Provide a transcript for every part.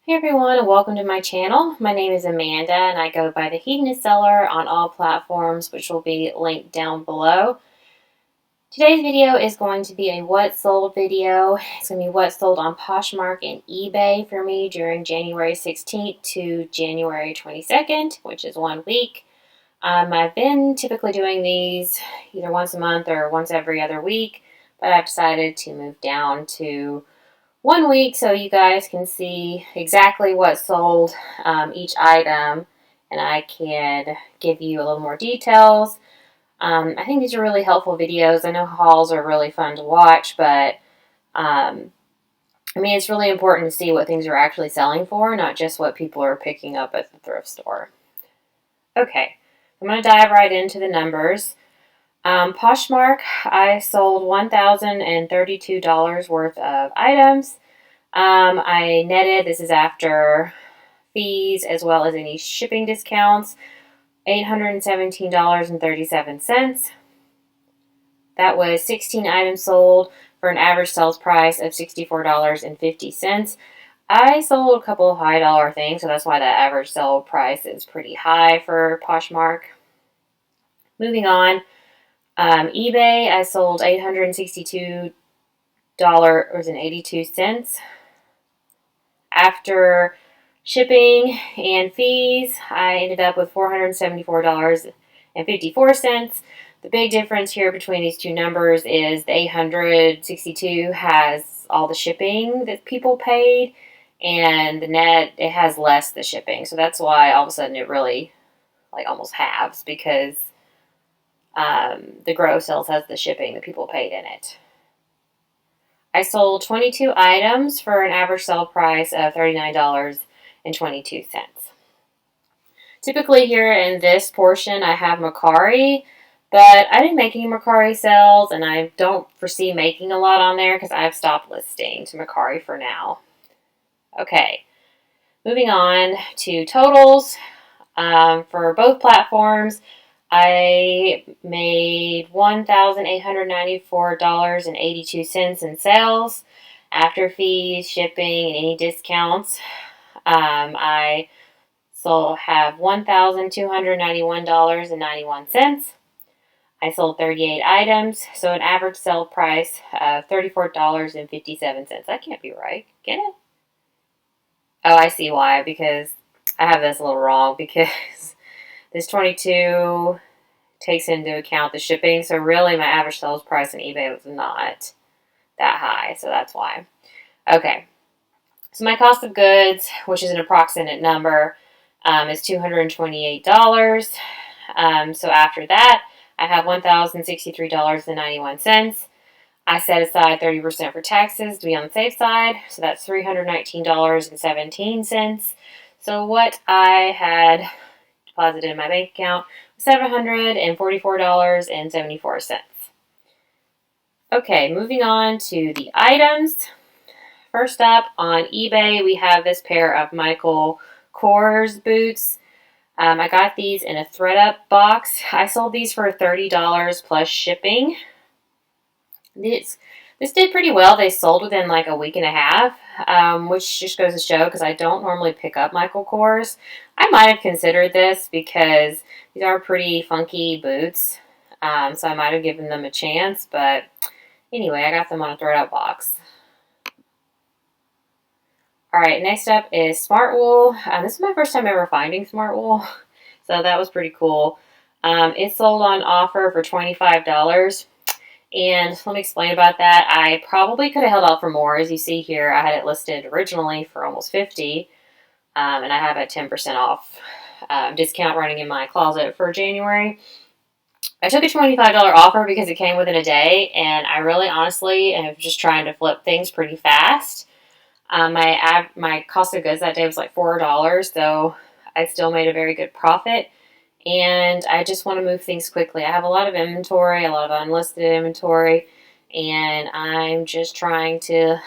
Hey everyone, and welcome to my channel. My name is Amanda and I go by the HedonistSeller on all platforms, which will be linked down below. Today's video is going to be a what sold video. It's going to be what sold on Poshmark and eBay for me during January 16th to January 22nd, which is 1 week. I've been typically doing these either once a month or once every other week, but I've decided to move down to 1 week so you guys can see exactly what sold each item, and I can give you a little more details. I think these are really helpful videos. I know hauls are really fun to watch, but it's really important to see what things are actually selling for, not just what people are picking up at the thrift store. Okay, I'm going to dive right into the numbers. Poshmark, I sold $1,032 worth of items. I netted, this is after fees as well as any shipping discounts, $817.37. That was 16 items sold for an average sales price of $64.50. I sold a couple of high dollar things, so that's why that average sale price is pretty high for Poshmark. Moving on, eBay, I sold $862.82. After shipping and fees, I ended up with $474.54. The big difference here between these two numbers is the 862 has all the shipping that people paid, and the net, it has less the shipping. So that's why all of a sudden it really almost halves, because the gross sales has the shipping that people paid in it. I sold 22 items for an average sale price of $39.22. Typically here in this portion I have Mercari, but I didn't make any Mercari sales, and I don't foresee making a lot on there because I've stopped listing to Mercari for now. Okay, moving on to totals. For both platforms, I made $1,894.82 in sales after fees, shipping, and any discounts. I have $1,291.91. I sold 38 items, so an average sale price of $34.57. That can't be right. Get it? Oh, I see why, because I have this a little wrong, because this 22 takes into account the shipping, so really my average sales price on eBay was not that high, so that's why. Okay, so my cost of goods, which is an approximate number, is $228. So after that, I have $1,063.91. I set aside 30% for taxes to be on the safe side, so that's $319.17. So what I had deposited in my bank account was $744.74. Okay, moving on to the items. First up, on eBay, we have this pair of Michael Kors boots. I got these in a ThredUp box. I sold these for $30 plus shipping. This did pretty well. They sold within like a week and a half, which just goes to show, because I don't normally pick up Michael Kors. I might have considered this because these are pretty funky boots, so I might have given them a chance, but anyway, I got them on a ThredUp box. Alright, next up is Smartwool. This is my first time ever finding Smartwool, so that was pretty cool. It sold on offer for $25. And let me explain about that. I probably could have held out for more. As you see here, I had it listed originally for almost $50, and I have a 10% off discount running in my closet for January. I took a $25 offer because it came within a day, and I really honestly am just trying to flip things pretty fast. My cost of goods that day was like $4, so I still made a very good profit. And I just want to move things quickly. I have a lot of inventory, a lot of unlisted inventory, and I'm just trying to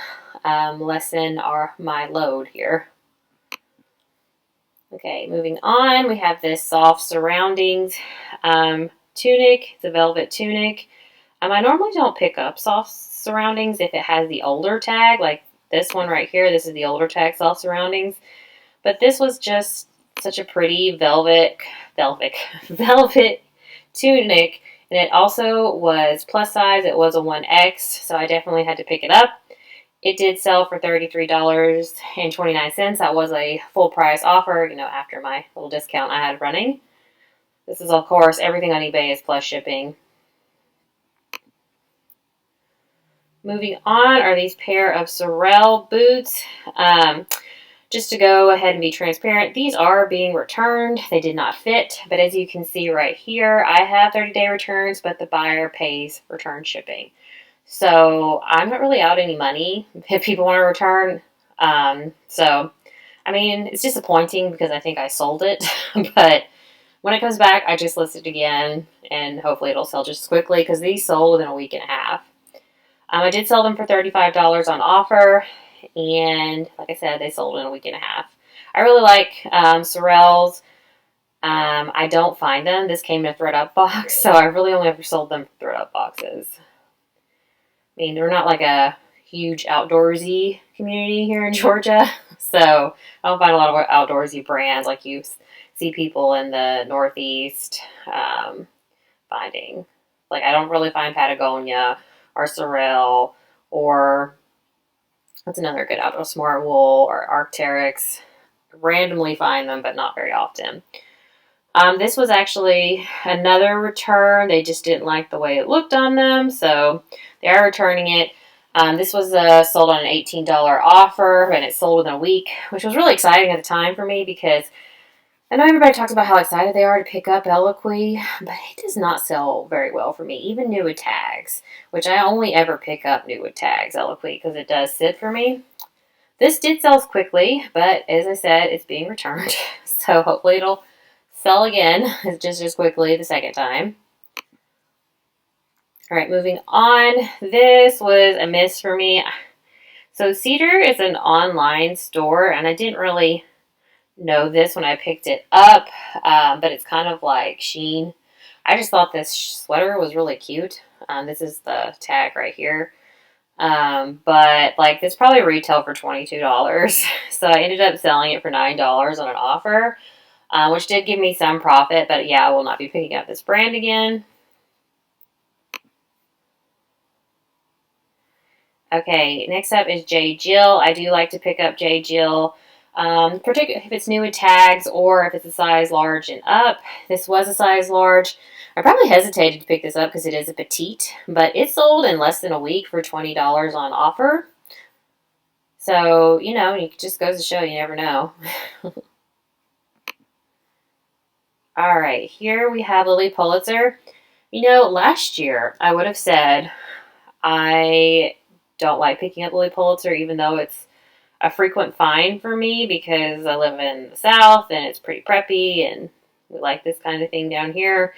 lessen my load here. Okay, moving on, we have this soft surroundings tunic. It's a velvet tunic. I normally don't pick up soft surroundings if it has the older tag, like this one right here. This is the older tag soft surroundings. But this was just such a pretty velvet tunic. And it also was plus size. It was a 1X, so I definitely had to pick it up. It did sell for $33.29. That was a full price offer, you know, after my little discount I had running. This is, of course, everything on eBay is plus shipping. Moving on are these pair of Sorel boots. Just to go ahead and be transparent, these are being returned. They did not fit, but as you can see right here, I have 30-day returns, but the buyer pays return shipping. So I'm not really out any money if people want to return. So, I mean, it's disappointing because I think I sold it, but when it comes back, I just list it again, and hopefully it'll sell just as quickly because these sold within a week and a half. I did sell them for $35 on offer, and like I said, they sold in a week and a half. I really like Sorels. I don't find them. This came in a thread-up box, so I really only ever sold them for thread-up boxes. I mean, they're not like a huge outdoorsy community here in Georgia, so I don't find a lot of outdoorsy brands like you see people in the Northeast finding. Like, I don't really find Patagonia or Sorel or what's another good outdoor, Smart Wool or Arc'teryx. Randomly find them, but not very often. This was actually another return. They just didn't like the way it looked on them, so they are returning it. This was sold on an $18 offer, and it sold within a week, which was really exciting at the time for me because I know everybody talks about how excited they are to pick up Eloquii, but it does not sell very well for me, even new with tags, which I only ever pick up new with tags, Eloquii, because it does sit for me. This did sell quickly, but as I said, it's being returned, so hopefully it'll sell again just as quickly the second time. All right, moving on. This was a miss for me. So Cedar is an online store, and I didn't really know this when I picked it up, but it's kind of like Shein. I just thought this sweater was really cute. This is the tag right here. But like this probably retailed for $22. So I ended up selling it for $9 on an offer, which did give me some profit, but yeah, I will not be picking up this brand again. Okay, next up is J. Jill. I do like to pick up J. Jill, particularly if it's new with tags or if it's a size large and up. This was a size large. I probably hesitated to pick this up because it is a petite, but it sold in less than a week for $20 on offer. So, you know, it just goes to show you never know. All right, here we have Lily Pulitzer. You know, last year I would have said I don't like picking up Lily Pulitzer, even though it's a frequent find for me because I live in the South and it's pretty preppy and we like this kind of thing down here.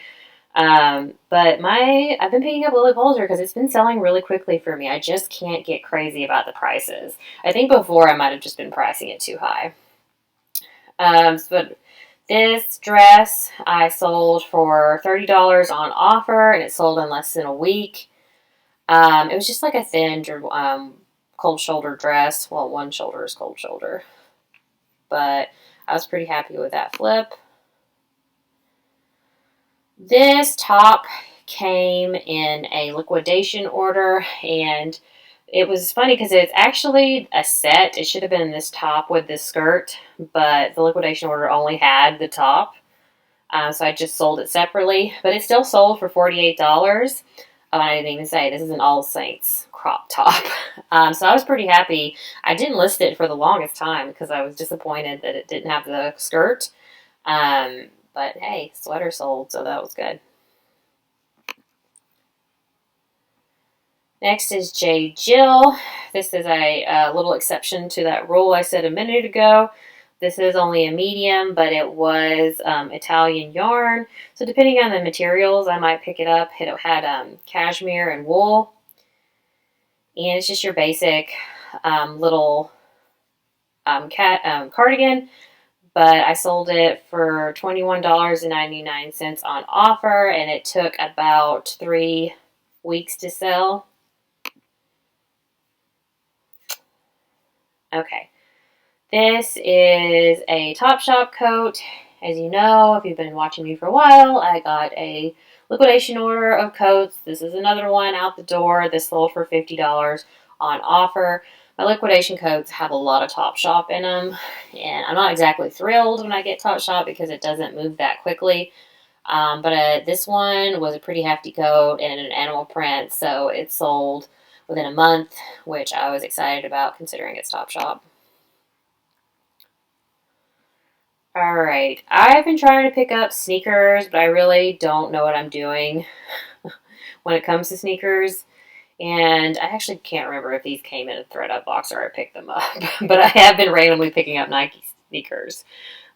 But I've been picking up Lily Pulitzer because it's been selling really quickly for me. I just can't get crazy about the prices. I think before I might have just been pricing it too high. But this dress I sold for $30 on offer, and it sold in less than a week. It was just like a thin cold shoulder dress. Well, one shoulder is cold shoulder. But I was pretty happy with that flip. This top came in a liquidation order, and it was funny because it's actually a set. It should have been this top with this skirt, but the liquidation order only had the top. So I just sold it separately, but it still sold for $48. I didn't even say this is an All Saints crop top. So I was pretty happy. I didn't list it for the longest time because I was disappointed that it didn't have the skirt. But hey, sweater sold, so that was good. Next is J. Jill. This is a little exception to that rule I said a minute ago. This is only a medium, but it was Italian yarn. So depending on the materials, I might pick it up. It had cashmere and wool. And it's just your basic little cardigan. But I sold it for $21.99 on offer, and it took about 3 weeks to sell. Okay. This is a Topshop coat. As you know, if you've been watching me for a while, I got a liquidation order of coats. This is another one out the door. This sold for $50 on offer. My liquidation coats have a lot of Topshop in them, and I'm not exactly thrilled when I get Topshop because it doesn't move that quickly. But this one was a pretty hefty coat and an animal print, so it sold within a month, which I was excited about considering it's Topshop. Alright, I've been trying to pick up sneakers, but I really don't know what I'm doing when it comes to sneakers. And I actually can't remember if these came in a ThredUp box or I picked them up. But I have been randomly picking up Nike sneakers.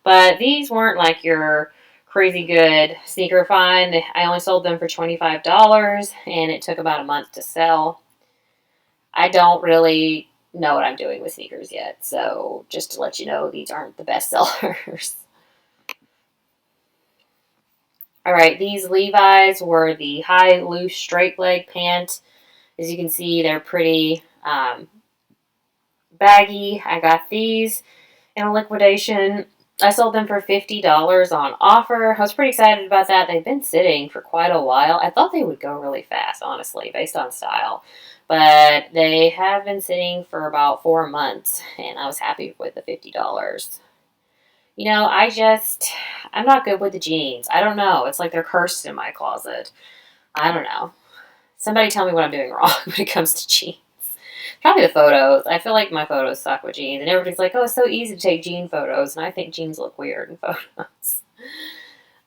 But these weren't like your crazy good sneaker find. I only sold them for $25 and it took about a month to sell. I don't really know what I'm doing with sneakers yet. So just to let you know, these aren't the best sellers. All right, these Levi's were the high loose straight leg pant. As you can see, they're pretty baggy. I got these in a liquidation. I sold them for $50 on offer. I was pretty excited about that. They've been sitting for quite a while. I thought they would go really fast, honestly, based on style. But they have been sitting for about 4 months, and I was happy with the $50. You know, I'm not good with the jeans. I don't know. It's like they're cursed in my closet. I don't know. Somebody tell me what I'm doing wrong when it comes to jeans. Probably the photos. I feel like my photos suck with jeans. And everybody's like, oh, it's so easy to take jean photos. And I think jeans look weird in photos.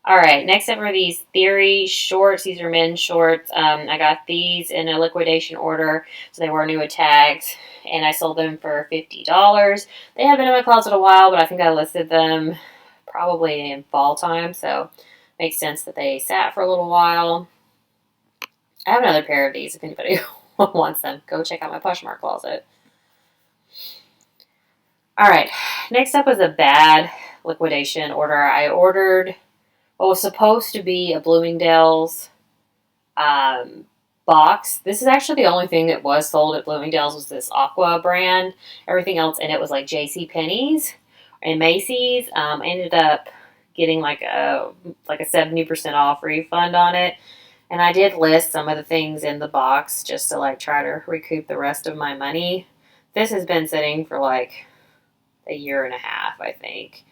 All right, next up are these Theory shorts. These are men's shorts. I got these in a liquidation order, so they were new with tags, and I sold them for $50. They have been in my closet a while, but I think I listed them probably in fall time, so it makes sense that they sat for a little while. I have another pair of these if anybody wants them. Go check out my Poshmark closet. All right, next up was a bad liquidation order. I ordered what was supposed to be a Bloomingdale's box. This is actually the only thing that was sold at Bloomingdale's was this Aqua brand. Everything else in it was like JCPenney's and Macy's. I ended up getting like a 70% off refund on it. And I did list some of the things in the box just to like try to recoup the rest of my money. This has been sitting for like a year and a half, I think.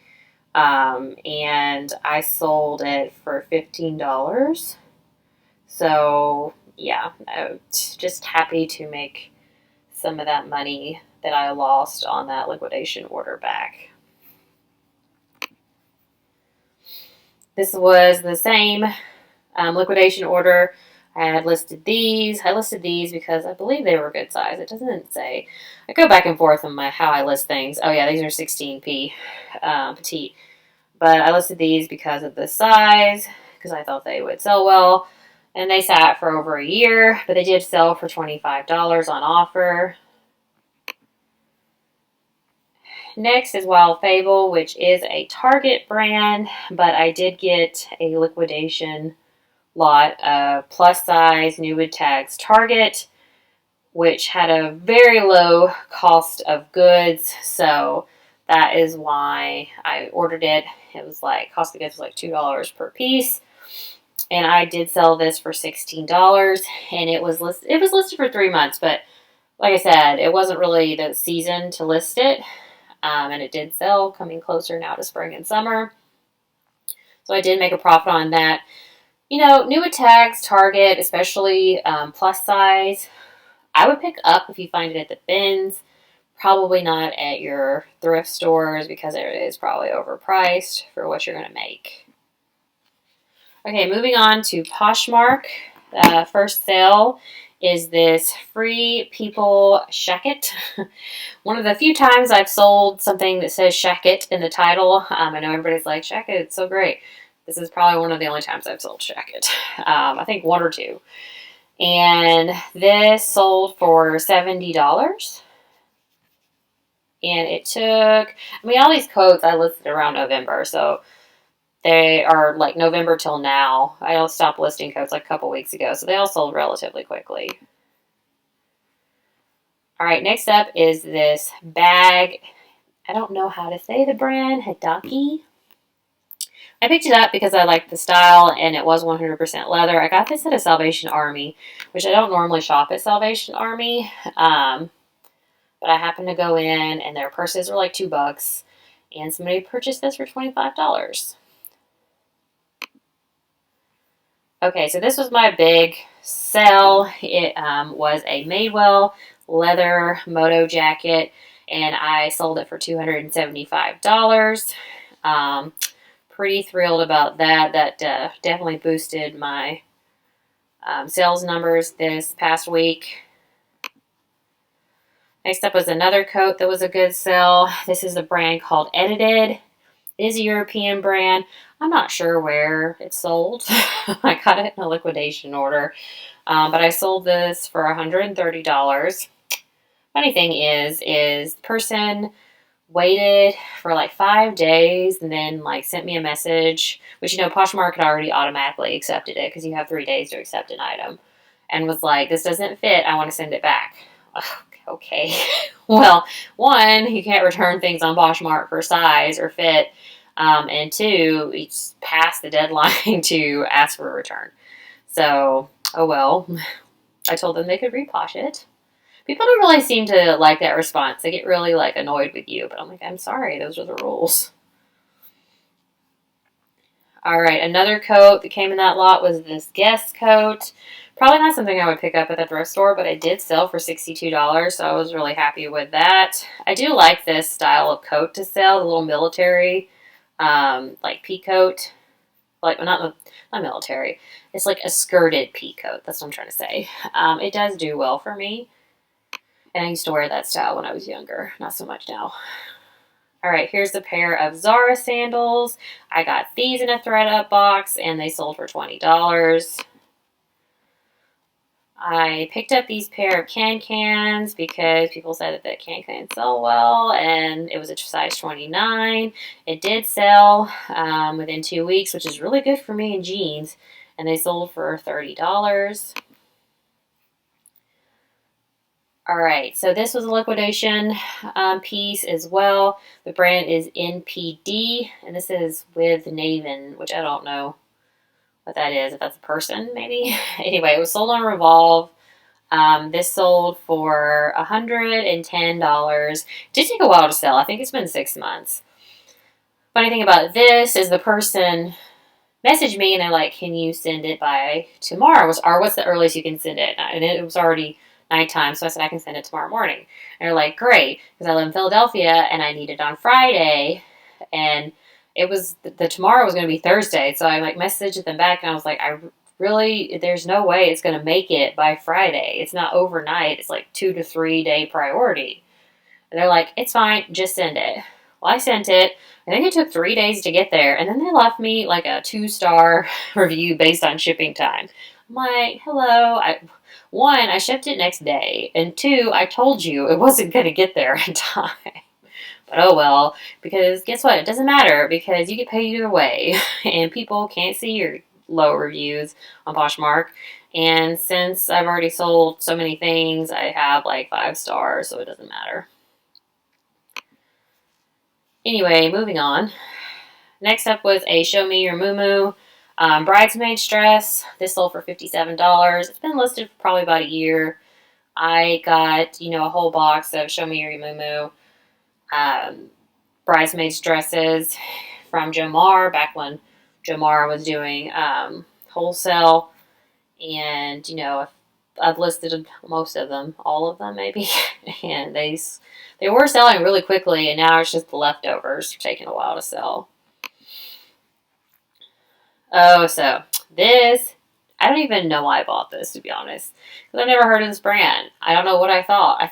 And I sold it for $15. So yeah, I'm just happy to make some of that money that I lost on that liquidation order back. This was the same liquidation order. I had listed these. I listed these because I believe they were good size. It doesn't say. I go back and forth on how I list things. Oh yeah, these are 16p petite. But I listed these because of the size, because I thought they would sell well. And they sat for over a year, but they did sell for $25 on offer. Next is Wild Fable, which is a Target brand, but I did get a liquidation lot of plus size new with tags Target, which had a very low cost of goods, so that is why I ordered it. It was like, cost of goods was like $2 per piece. And I did sell this for $16, and it was listed for 3 months, but like I said, it wasn't really the season to list it, and it did sell, coming closer now to spring and summer. So I did make a profit on that. You know, new with tags, Target, especially plus size, I would pick up if you find it at the bins. Probably not at your thrift stores because it is probably overpriced for what you're going to make. Okay, moving on to Poshmark. First sale is this Free People Shacket. One of the few times I've sold something that says Shacket in the title. I know everybody's like, Shacket, it's so great. This is probably one of the only times I've sold Shacket. I think 1 or 2. And this sold for $70. And it took, all these coats I listed around November, so they are like November till now. I don't stop listing coats like a couple weeks ago, so they all sold relatively quickly. All right, next up is this bag. I don't know how to say the brand, Hidaki. I picked it up because I liked the style and it was 100% leather. I got this at a Salvation Army, which I don't normally shop at Salvation Army. But I happened to go in and their purses were like $2 and somebody purchased this for $25. Okay, so this was my big sell. It was a Madewell leather moto jacket, and I sold it for $275. Pretty thrilled about that. That definitely boosted my sales numbers this past week. Next up was another coat that was a good sell. This is a brand called Edited. It is a European brand. I'm not sure where it's sold. I got it in a liquidation order. But I sold this for $130. Funny thing is the person waited for like 5 days and then like sent me a message, which, you know, Poshmark had already automatically accepted it because you have 3 days to accept an item, and was like, this doesn't fit. I want to send it back. Okay. Well, one, you can't return things on Poshmark for size or fit. And two, it's past the deadline to ask for a return. So, oh well. I told them they could reposh it. People don't really seem to like that response. They get really like annoyed with you. But I'm like, I'm sorry, those are the rules. All right, another coat that came in that lot was this Guess coat. Probably not something I would pick up at the thrift store, but it did sell for $62, so I was really happy with that. I do like this style of coat to sell, the little military, like pea coat. Like, well, not military. It's like a skirted pea coat. That's what I'm trying to say. It does do well for me. And I used to wear that style when I was younger. Not so much now. All right, here's a pair of Zara sandals. I got these in a thread-up box, and they sold for $20. I picked up these pair of can-cans because people said that the can-cans sell well, and it was a size 29. It did sell within 2 weeks, which is really good for me in jeans, and they sold for $30. All right, so this was a liquidation piece as well. The brand is NPD, and this is with Naven, which I don't know what that is, if that's a person, maybe. Anyway, it was sold on Revolve. This sold for $110. It did take a while to sell. I think it's been 6 months. Funny thing about this is the person messaged me, and they're like, can you send it by tomorrow? Or what's the earliest you can send it? And it was already nighttime, so I said I can send it tomorrow morning. And they're like, great, because I live in Philadelphia and I need it on Friday, and it was the tomorrow was going to be Thursday, so I like messaged them back and I was like, there's no way it's going to make it by Friday. It's not overnight. It's like 2 to 3 day priority. And they're like, it's fine, just send it. Well, I sent it. I think it took 3 days to get there, and then they left me like a 2-star review based on shipping time. I'm like, hello. One, I shipped it next day, and two, I told you it wasn't going to get there in time. But oh well, because guess what? It doesn't matter because you get paid either way, and people can't see your low reviews on Poshmark. And since I've already sold so many things, I have like 5 stars, so it doesn't matter. Anyway, moving on. Next up was a Show Me Your Moo bridesmaid dress. This sold for $57. It's been listed for probably about a year. I got, a whole box of Show Me Your Moo bridesmaids dresses from Jomar back when Jomar was doing wholesale. And, I've listed most of them, all of them maybe. And they were selling really quickly, and now it's just the leftovers taking a while to sell. Oh, so this, I don't even know why I bought this, to be honest. Because I've never heard of this brand. I don't know what I thought.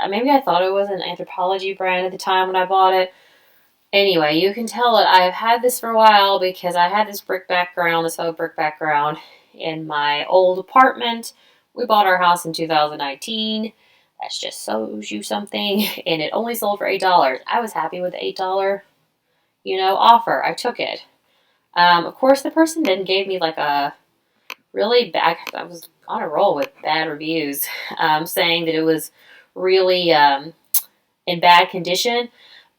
Maybe I thought it was an Anthropologie brand at the time when I bought it. Anyway, you can tell that I've had this for a while because I had this brick background, this faux brick background in my old apartment. We bought our house in 2019. That just shows you something. And it only sold for $8. I was happy with the $8, offer. I took it. Of course, the person then gave me like a really bad, I was on a roll with bad reviews, saying that it was really in bad condition,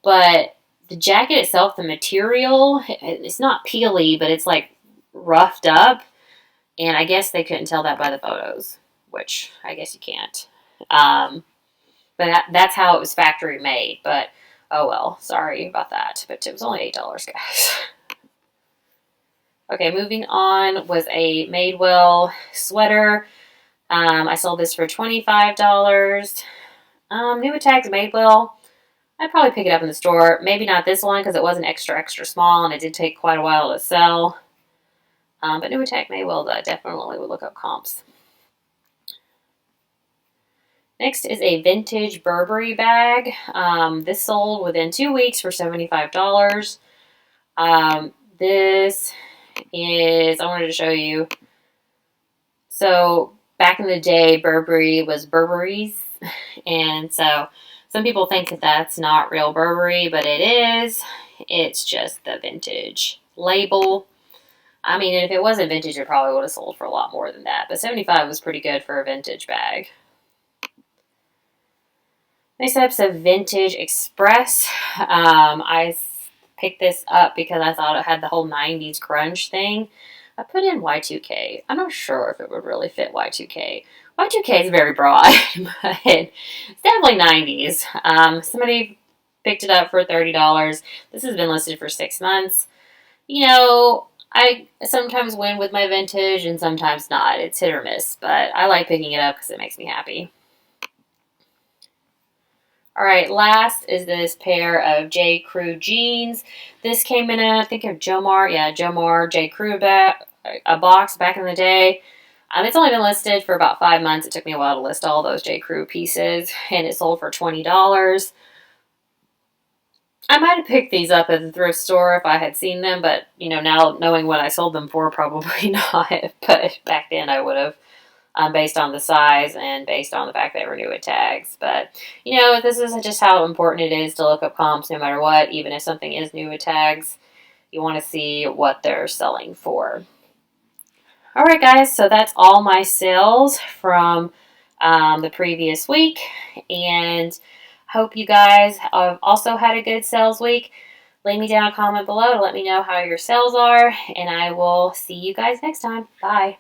but the jacket itself, the material, it's not peely, but it's like roughed up, and I guess they couldn't tell that by the photos, which I guess you can't. But that's how it was factory made, but oh well, sorry about that, but it was only $8, guys. Okay, moving on was a Madewell sweater. I sold this for $25. New tags Madewell. I'd probably pick it up in the store. Maybe not this one because it wasn't extra small and it did take quite a while to sell. But new attack Madewell, definitely would look up comps. Next is a vintage Burberry bag. This sold within 2 weeks for $75. This is, I wanted to show you. So back in the day, Burberry was Burberry's. And so some people think that that's not real Burberry, but it is. It's just the vintage label. I mean, if it wasn't vintage, it probably would have sold for a lot more than that. But $75 was pretty good for a vintage bag. Next up's a Vintage Express. I picked this up because I thought it had the whole 90s grunge thing. I put in Y2K. I'm not sure if it would really fit Y2K. Y2K is very broad, but it's definitely 90s. Somebody picked it up for $30. This has been listed for 6 months. You know, I sometimes win with my vintage and sometimes not. It's hit or miss, but I like picking it up because it makes me happy. All right, last is this pair of J. Crew jeans. This came in a, I think of Jomar. Yeah, Jomar J. Crew a box back in the day. It's only been listed for about 5 months. It took me a while to list all those J. Crew pieces, and it sold for $20. I might have picked these up at the thrift store if I had seen them, but, you know, now knowing what I sold them for, probably not. But back then I would have. Based on the size and based on the fact they were new at tags. But, you know, this is just how important it is to look up comps no matter what. Even if something is new at tags, you want to see what they're selling for. All right, guys, so that's all my sales from the previous week. And hope you guys also had a good sales week. Leave me down a comment below to let me know how your sales are. And I will see you guys next time. Bye.